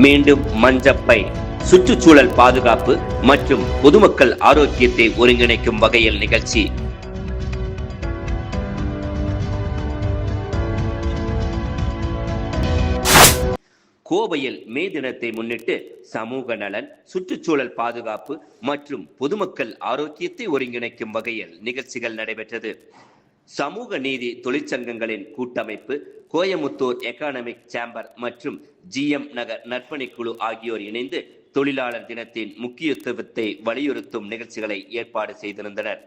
மீண்டும் மஞ்சப்பை சுற்றுச்சூழல் பாதுகாப்பு மற்றும் பொதுமக்கள் ஆரோக்கியத்தை ஒருங்கிணைக்கும் வகையில் நிகழ்ச்சி. கோவையில் மே தினத்தை முன்னிட்டு சமூக நலன், சுற்றுச்சூழல் பாதுகாப்பு மற்றும் பொதுமக்கள் ஆரோக்கியத்தை ஒருங்கிணைக்கும் வகையில் நிகழ்ச்சிகள் நடைபெற்றது. சமூக நீதி தொழிற்சங்கங்களின் கூட்டமைப்பு, கோயமுத்தூர் எகானமிக் சேம்பர் மற்றும் GM நகர் நற்பணிக்குழு ஆகியோர் இணைந்து தொழிலாளர் தினத்தின் முக்கியத்துவத்தை வலியுறுத்தும் நிகழ்ச்சிகளை ஏற்பாடு செய்திருந்தனர்.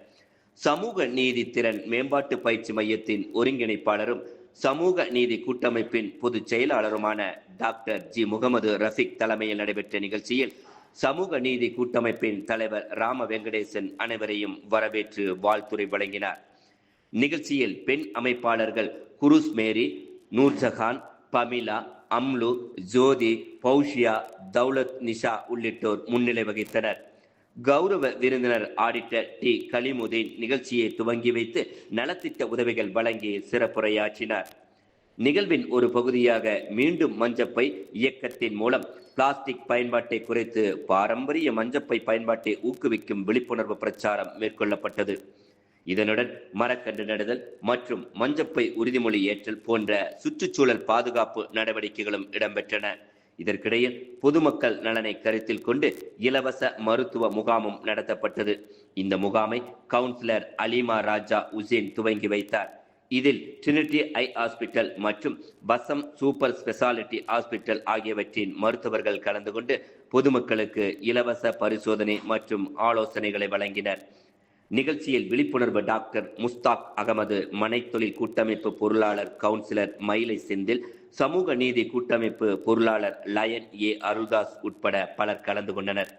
சமூக நீதி திறன் மேம்பாட்டு பயிற்சி மையத்தின் ஒருங்கிணைப்பாளரும் சமூக நீதி கூட்டமைப்பின் பொதுச் செயலாளருமான டாக்டர் G. முகமது ரஃபிக் தலைமையில் நடைபெற்ற நிகழ்ச்சியில் சமூக நீதி கூட்டமைப்பின் தலைவர் ராம வெங்கடேசன் அனைவரையும் வரவேற்று வாழ்த்துரை வழங்கினார். நிகழ்ச்சியில் பெண் அமைப்பாளர்கள் குருஸ் மேரி, நூர்ஜஹான், பமிலா, அம்லு, ஜோதி, பௌஷியா, தௌலத் நிஷா உள்ளிட்டோர் முன்னிலை வகித்தனர். கௌரவ விருந்தினர் ஆடிட்டர் T. கலிமுதீன் நிகழ்ச்சியை துவங்கி வைத்து நலத்திட்ட உதவிகள் வழங்கி சிறப்புரையாற்றினார். நிகழ்வின் ஒரு பகுதியாக மீண்டும் மஞ்சப்பை இயக்கத்தின் மூலம் பிளாஸ்டிக் பயன்பாட்டை குறைத்து பாரம்பரிய மஞ்சப்பை பயன்பாட்டை ஊக்குவிக்கும் விழிப்புணர்வு பிரச்சாரம் மேற்கொள்ளப்பட்டது. இதனுடன் மரக்கன்று நடுதல் மற்றும் மஞ்சப்பை உறுதிமொழி ஏற்றல் போன்ற சுற்றுச்சூழல் பாதுகாப்பு நடவடிக்கைகளும் இடம்பெற்றன. இதற்கிடையில் பொதுமக்கள் நலனை கருத்தில் கொண்டு இலவச மருத்துவ முகாமும் நடத்தப்பட்டது. இந்த முகாமை கவுன்சிலர் அலிமா ராஜா உசேன் துவங்கி வைத்தார். இதில் ட்ரினிட்டி ஐ ஹாஸ்பிட்டல் மற்றும் பசம் சூப்பர் ஸ்பெஷாலிட்டி ஹாஸ்பிட்டல் ஆகியவற்றின் மருத்துவர்கள் கலந்து கொண்டு பொதுமக்களுக்கு இலவச பரிசோதனை மற்றும் ஆலோசனைகளை வழங்கினர். நிகழ்ச்சியில் விழிப்புணர்வு டாக்டர் முஸ்தாக் அகமது, மனைத்தொழில் கூட்டமைப்பு பொருளாளர் கவுன்சிலர் மயிலை செந்தில், சமூக நீதி கூட்டமைப்பு பொருளாளர் லயன் A. அருள்தாஸ் உட்பட பலர் கலந்து கொண்டனர்.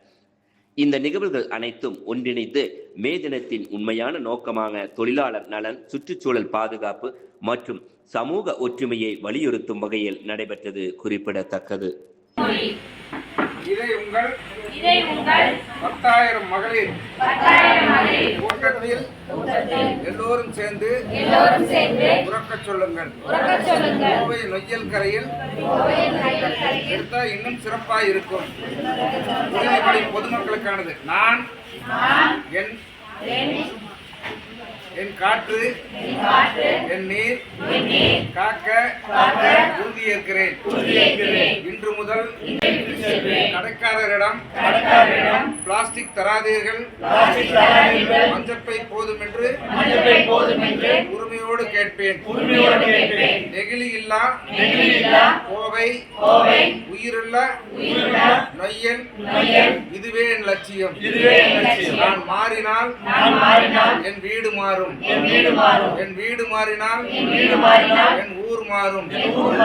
இந்த நிகழ்வுகள் அனைத்தும் ஒன்றிணைந்து மே தினத்தின் உண்மையான நோக்கமாக தொழிலாளர் நலன், சுற்றுச்சூழல் பாதுகாப்பு மற்றும் சமூக ஒற்றுமையை வலியுறுத்தும் வகையில் நடைபெற்றது குறிப்பிடத்தக்கது. இதை உங்கள் 10,000 மகளிர் கூட்டத்தில் எல்லோரும் சேர்ந்து உறக்கச் சொல்லுங்கள். கோவை நொய்யல் கரையில் எடுத்தால் இன்னும் சிறப்பாக இருக்கும். பொதுமக்களுக்கானது. நான் என் காற்று, என் நீர் காக்க உறுதியேற்கிறேன். இன்று முதல் கடைக்காரரிடம் பிளாஸ்டிக் தராதீர்கள், மஞ்சப்பை போதும் என்று உரிமையோடு கேட்பேன். நெகிழி இல்லா கோவை, உயிருள்ள நொய்யல், இதுவே என் லட்சியம். நான் மாறினால் என் வீடு மாறும். என் வீடு மாறினால் என் ஊர் மாறும். என் ஊர்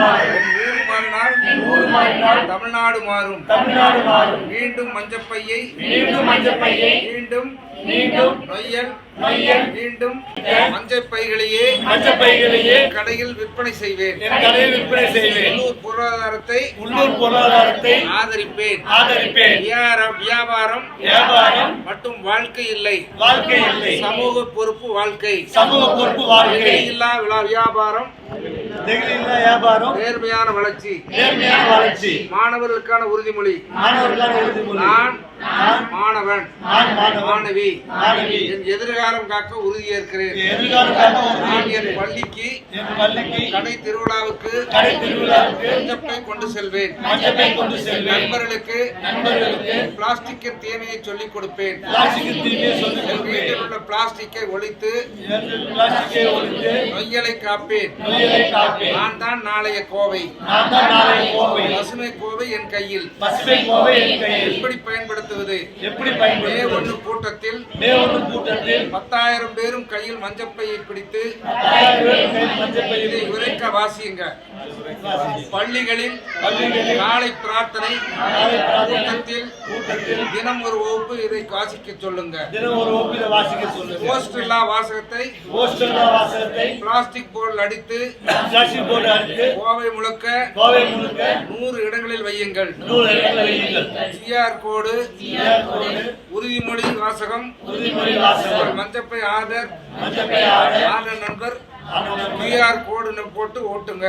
மாறினால் தமிழ்நாடு மாறும். மீண்டும் மஞ்சப்பையை, மீண்டும் நொய்யல், மீண்டும் மஞ்சப்பைகளையே கடையில் விற்பனை செய்வேன். உள்ளூர் பொருளாதாரத்தை ஆதரிப்பேன். வியாபாரம் மட்டும் வாழ்க்கை இல்லை. சமூக பொறுப்பு வாழ்க்கை. இல்லா வியாபாரம், நேர்மையான வளர்ச்சி. மாணவர்களுக்கான உறுதிமொழி. நான் மாணவன், மாணவி. என் எதிர்காலம் காக்க உறுதியேற்கிறேன். நான் என் பள்ளிக்கு, கடை திருவிழாவுக்கு மஞ்சப்பை கொண்டு செல்வேன். நண்பர்களுக்கு பிளாஸ்டிக்கின் தீமையை சொல்லிக் கொடுப்பேன். என் வீட்டில் உள்ள பிளாஸ்டிக்கை ஒழித்து நொய்யலை காப்பேன். நான் தான் நாளைய கோவை. பசுமை கோவை என் கையில். எப்படி பயன்படுத்துவது? மே 1 கூட்டத்தில் 10,000 பேரும் கையில் மஞ்சப்பையை பிடித்து இதை உரைக்க வாசியுங்க. பள்ளிகளில் காலை பிரார்த்தனை கூட்டத்தில் தினம் ஒரு வகுப்பு இதை வாசிக்க சொல்லுங்க. போஸ்ட் இல்லா வாசகத்தை பிளாஸ்டிக் போர்டில் அடித்து கோவை முழுக்க 100 இடங்களில் வையுங்கள். QR கோடு, உறுதிமொழி வாசகம், மஞ்சப்பை ஆர்டர் நம்பர் QR கோடு போட்டு ஓட்டுங்க.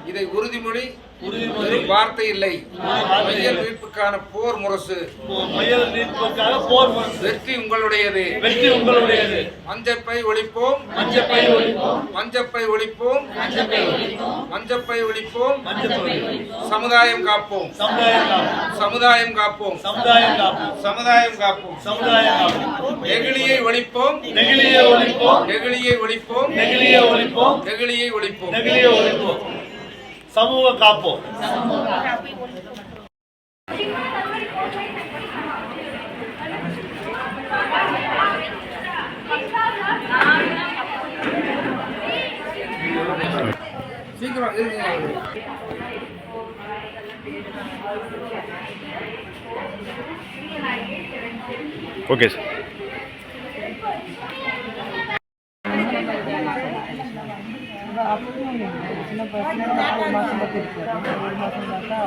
இதை உறுதிமொழி வார்த்தை இல்லை. மையல் மீட்புக்கான போர் முரசு. வெற்றி உங்களுடையது. மஞ்சப்பை ஒழிப்போம். மஞ்சப்பை ஒழிப்போம். சமுதாயம் காப்போம். சமுதாயம் காப்போம். சமுதாயம் காப்போம். நெகிழியை ஒழிப்போம். நெகிழியை ஒழிப்போம். நெகிழியை ஒழிப்போம். நெகிழியை ஒழிப்போம். நெகிழியை ஒழிப்போம். நெகிழியை ஒழிப்போம். சமூக காப்போம். சீக்கிரம் ஓகே சார். சின்ன பசங்க 1 மாதம் பற்றி இருக்கு. 1 மாதம் பார்த்தா